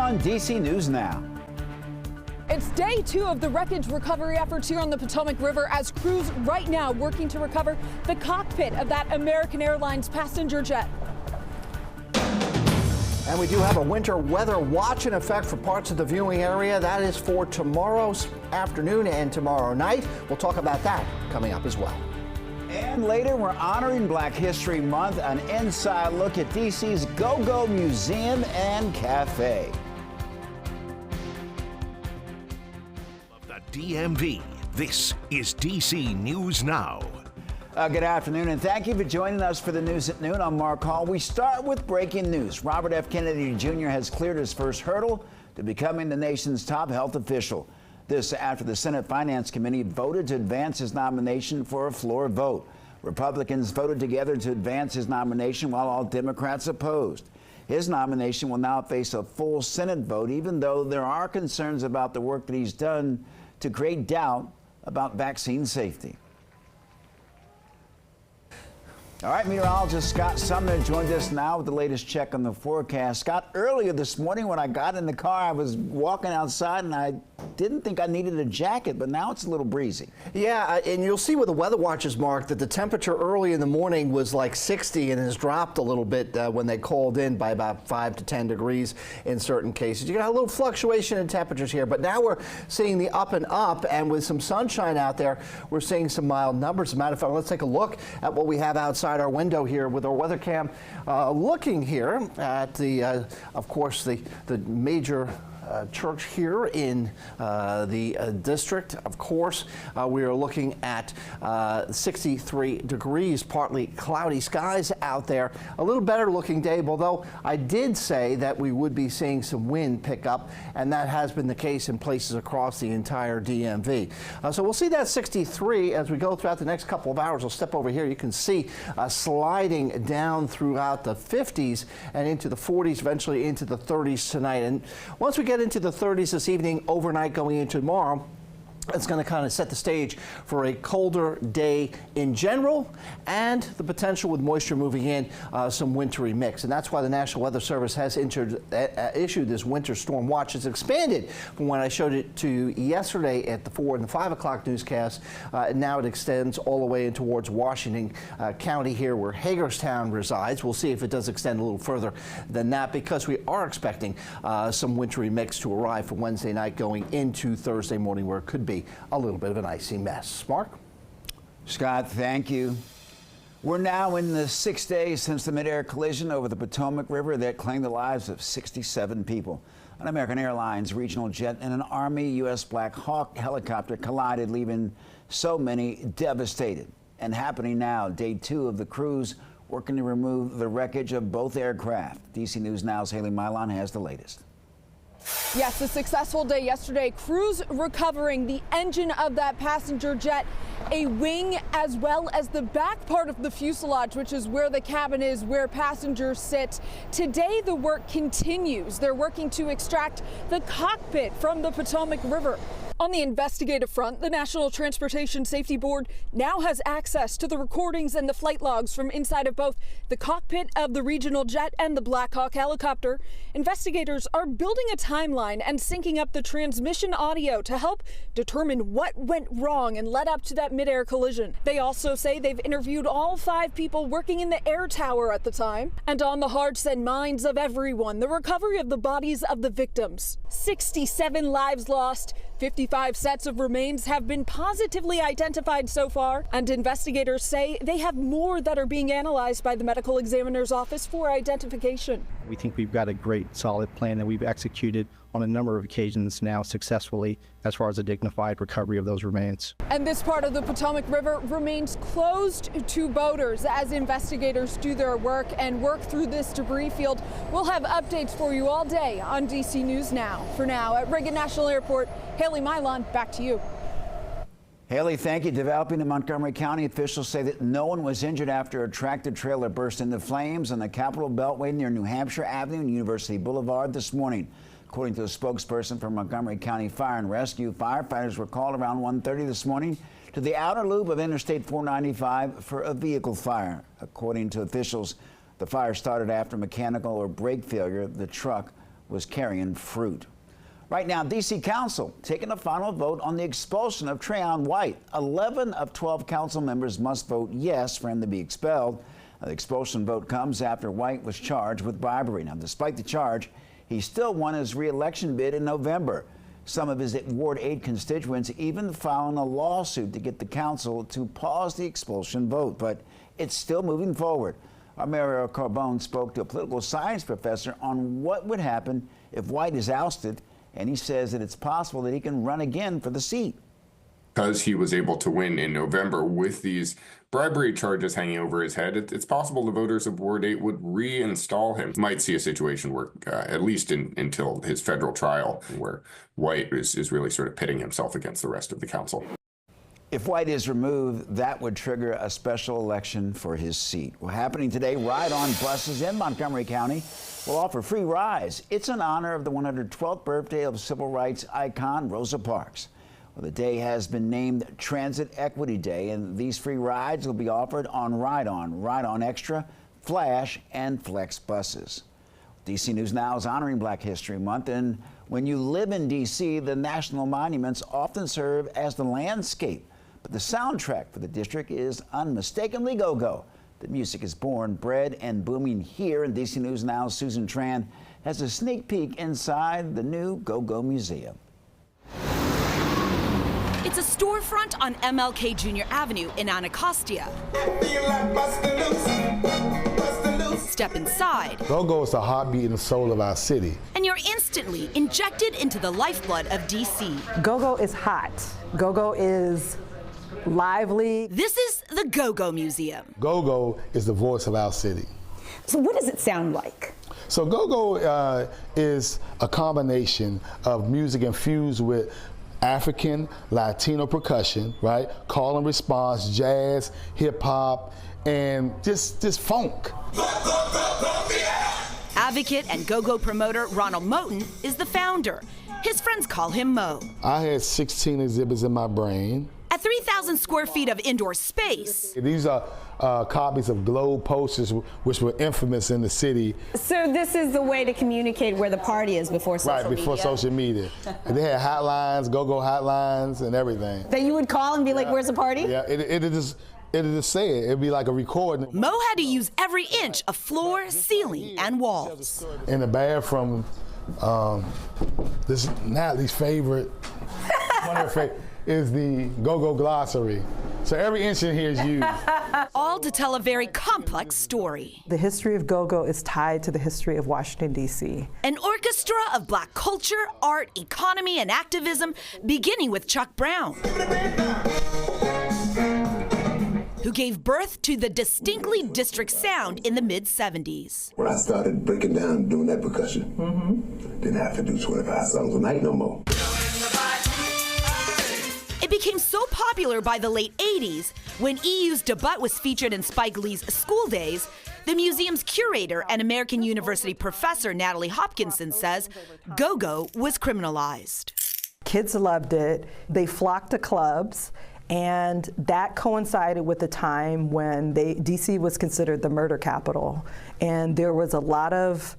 on DC News Now. It's day 2 of the wreckage recovery efforts here on the Potomac River as crews right now working to recover the cockpit of that American Airlines passenger jet. And we do have a winter weather watch in effect for parts of the viewing area. That is for tomorrow's afternoon and tomorrow night. We'll talk about that coming up as well. And later, we're honoring Black History Month, an inside look at DC's Go-Go Museum and Cafe. The DMV. This is DC News Now. Good afternoon, and thank you for joining us for the news at noon. I'm Mark Hall. We start with breaking news. Robert F. Kennedy Jr. has cleared his first hurdle to becoming the nation's top health official. This after the Senate Finance Committee voted to advance his nomination for a floor vote. Republicans voted together to advance his nomination while all Democrats opposed. His nomination will now face a full Senate vote, even though there are concerns about the work that he's done to create doubt about vaccine safety. All right, meteorologist Scott Sumner joins us now with the latest check on the forecast. Scott, earlier this morning when I got in the car, I was walking outside and I didn't think I needed a jacket, but now it's a little breezy. Yeah, and you'll see with the weather watches, Mark, that the temperature early in the morning was like 60 and has dropped a little bit when they called in by about 5 to 10 degrees in certain cases. You got a little fluctuation in temperatures here, but now we're seeing the up and up, and with some sunshine out there, we're seeing some mild numbers. As a matter of fact, let's take a look at what we have outside our window here with our weather cam, looking here at the, of course, the major church here in the district. Of course, we are looking at 63 degrees, partly cloudy skies out there. A little better looking day, although I did say that we would be seeing some wind pick up, and that has been the case in places across the entire DMV. So we'll see that 63 as we go throughout the next couple of hours. We'll step over here. You can see sliding down throughout the 50s and into the 40s, eventually into the 30s tonight. And once we get into the 30s this evening, overnight going into tomorrow, it's going to kind of set the stage for a colder day in general, and the potential with moisture moving in, some wintry mix. And that's why the National Weather Service has issued this winter storm watch. It's expanded from when I showed it to you yesterday at the 4 and the 5 o'clock newscast. Now it extends all the way in towards Washington County here where Hagerstown resides. We'll see if it does extend a little further than that, because we are expecting some wintry mix to arrive for Wednesday night going into Thursday morning, where it could be a little bit of an icy mess. Mark? Scott, thank you. We're now in the 6th day since the mid-air collision over the Potomac River that claimed the lives of 67 people. An American Airlines regional jet and an Army U.S. Black Hawk helicopter collided, leaving so many devastated. And happening now, day 2 of the crews working to remove the wreckage of both aircraft. DC News Now's Haley Milon has the latest. Yes, a successful day yesterday. Crews recovering the engine of that passenger jet, a wing, as well as the back part of the fuselage, which is where the cabin is, where passengers sit. Today, the work continues. They're working to extract the cockpit from the Potomac River. On the investigative front, the National Transportation Safety Board now has access to the recordings and the flight logs from inside of both the cockpit of the regional jet and the Black Hawk helicopter. Investigators are building a timeline and syncing up the transmission audio to help determine what went wrong and led up to that mid-air collision. They also say they've interviewed all 5 people working in the air tower at the time. And on the hearts and minds of everyone, the recovery of the bodies of the victims. 67 lives lost. 55 sets of remains have been positively identified so far, and investigators say they have more that are being analyzed by the medical examiner's office for identification. We think we've got a great solid plan that we've executed on a number of occasions now successfully as far as a dignified recovery of those remains. And this part of the Potomac River remains closed to boaters as investigators do their work and work through this debris field. We'll have updates for you all day on DC News Now. For now, at Reagan National Airport, Haley Milon, back to you. Haley, thank you. Developing in Montgomery County, officials say that no one was injured after a tractor trailer burst into flames on the Capitol Beltway near New Hampshire Avenue and University Boulevard this morning. According to a spokesperson from Montgomery County Fire and Rescue, firefighters were called around 1:30 this morning to the outer loop of Interstate 495 for a vehicle fire. According to officials, the fire started after mechanical or brake failure. The truck was carrying fruit. Right now, D.C. Council taking a final vote on the expulsion of Trayon White. 11 of 12 council members must vote yes for him to be expelled. The expulsion vote comes after White was charged with bribery. Now, despite the charge, he still won his re-election bid in November. Some of his Ward 8 constituents even filing a lawsuit to get the council to pause the expulsion vote, but it's still moving forward. Our Mario Carbone spoke to a political science professor on what would happen if White is ousted, and he says that it's possible that he can run again for the seat. Because he was able to win in November with these bribery charges hanging over his head, it's possible the voters of Ward 8 would reinstall him. Might see a situation where, at least until his federal trial, where White is really sort of pitting himself against the rest of the council. If White is removed, that would trigger a special election for his seat. Well, happening today, ride-on buses in Montgomery County will offer free rides. It's in honor of the 112th birthday of civil rights icon Rosa Parks. Well, the day has been named Transit Equity Day, and these free rides will be offered on Ride-On Extra, Flash, and Flex buses. DC News Now is honoring Black History Month, and when you live in DC, the national monuments often serve as the landscape. But the soundtrack for the district is unmistakably go-go. The music is born, bred, and booming here. In DC News Now's Susan Tran has a sneak peek inside the new Go-Go Museum. It's a storefront on MLK Jr. Avenue in Anacostia. Step inside. Go-Go is the heartbeat and soul of our city. And you're instantly injected into the lifeblood of DC. Go-Go is hot. Go-Go is lively. This is the Go-Go Museum. Go-Go is the voice of our city. So what does it sound like? So Go-Go is a combination of music infused with African, Latino percussion, right? Call and response, jazz, hip hop, and just funk. Advocate and Go-Go promoter Ronald Moten is the founder. His friends call him Mo. I had 16 exhibits in my brain. At 3,000 square feet of indoor space. These are copies of Globe posters, which were infamous in the city. So this is the way to communicate where the party is before social media? Right, before social media. And they had hotlines, Go-Go hotlines, and everything. That you would call and be like, where's the party? Yeah, it'd just say it. It'd be like a recording. Mo had to use every inch of floor, ceiling, and walls. In the bathroom, this is Natalie's favorite, one of her favorite, is the Go-Go glossary. So every inch in here is used. All to tell a very complex story. The history of Go-Go is tied to the history of Washington, D.C. An orchestra of Black culture, art, economy, and activism, beginning with Chuck Brown, who gave birth to the distinctly district sound in the mid-'70s. When I started breaking down doing that percussion, didn't have to do 25 songs a night no more. It became so popular by the late 80s, when EU's debut was featured in Spike Lee's School Days, the museum's curator and American University professor Natalie Hopkinson says Go-Go was criminalized. Kids loved it. They flocked to clubs. And that coincided with the time when DC was considered the murder capital. And there was a lot of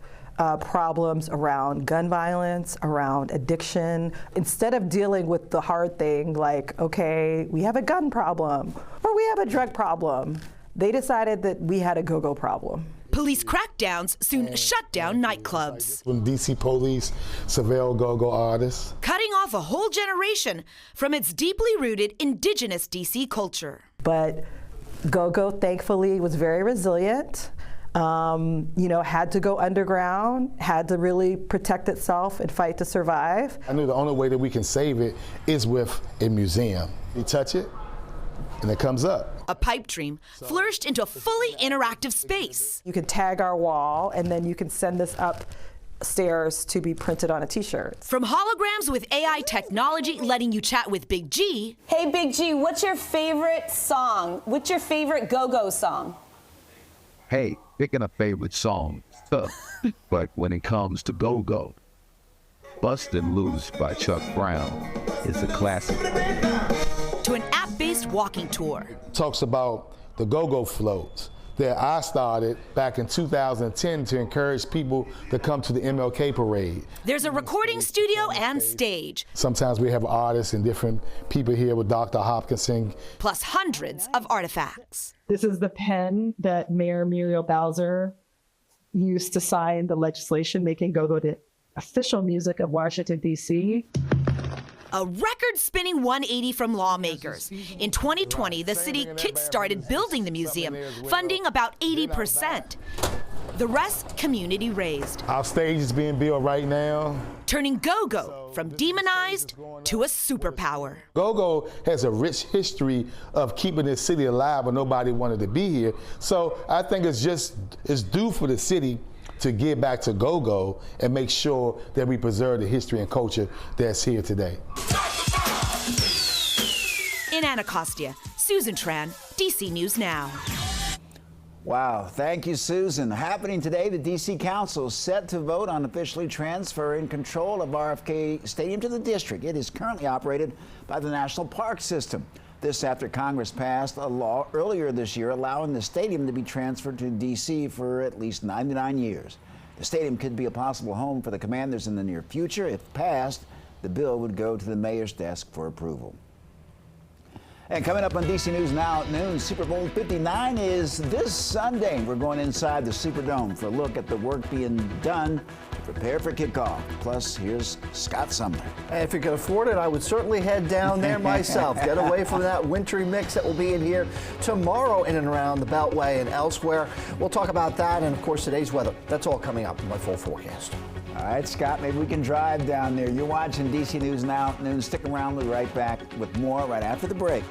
problems around gun violence, around addiction. Instead of dealing with the hard thing like, okay, we have a gun problem or we have a drug problem, they decided that we had a go-go problem. Police crackdowns soon shut down nightclubs. When DC police surveilled Go-Go artists. Cutting off a whole generation from its deeply rooted indigenous DC culture. But Go-Go, thankfully, was very resilient. Had to go underground, had to really protect itself and fight to survive. I knew the only way that we can save it is with a museum. You touch it, and it comes up. A pipe dream flourished into a fully interactive space. You can tag our wall, and then you can send this upstairs to be printed on a t-shirt. From holograms with AI technology letting you chat with Big G. Hey, Big G, what's your favorite song? What's your favorite Go-Go song? Hey, picking a favorite song, tough. But when it comes to Go-Go, Bustin' Loose by Chuck Brown is a classic. To an app-based walking tour. Talks about the Go-Go floats, that I started back in 2010 to encourage people to come to the MLK parade. There's a recording studio and stage, Sometimes we have artists and different people here with Dr. Hopkinson. plus hundreds of artifacts. This is the pen that Mayor Muriel Bowser used to sign the legislation making go-go the official music of Washington, D.C. A record-spinning 180 from lawmakers. In 2020, the city kick-started building the museum, funding about 80%. The rest, community raised, Our stage is being built right now. turning go-go from demonized to a superpower. Go-Go has a rich history of keeping this city alive when nobody wanted to be here. So I think it's due for the city to give back to Go-Go and make sure that we preserve the history and culture that's here today. In Anacostia, Susan Tran, DC News Now. Wow, thank you, Susan. Happening today, the D.C. Council is set to vote on officially transferring control of RFK Stadium to the district. It is currently operated by the National Park System. This after Congress passed a law earlier this year allowing the stadium to be transferred to D.C. for at least 99 years. The stadium could be a possible home for the Commanders in the near future. If passed, the bill would go to the mayor's desk for approval. And coming up on DC News Now at noon, Super Bowl 59 is this Sunday. We're going inside the Superdome for a look at the work being done to prepare for kickoff. Plus, here's Scott Sumner. And if you could afford it, I would certainly head down there myself. Get away from that wintry mix that will be in here tomorrow in and around the Beltway and elsewhere. We'll talk about that and, of course, today's weather. That's all coming up in my full forecast. All right, Scott, maybe we can drive down there. You're watching DC News Now at noon. Stick around. We'll be right back with more right after the break.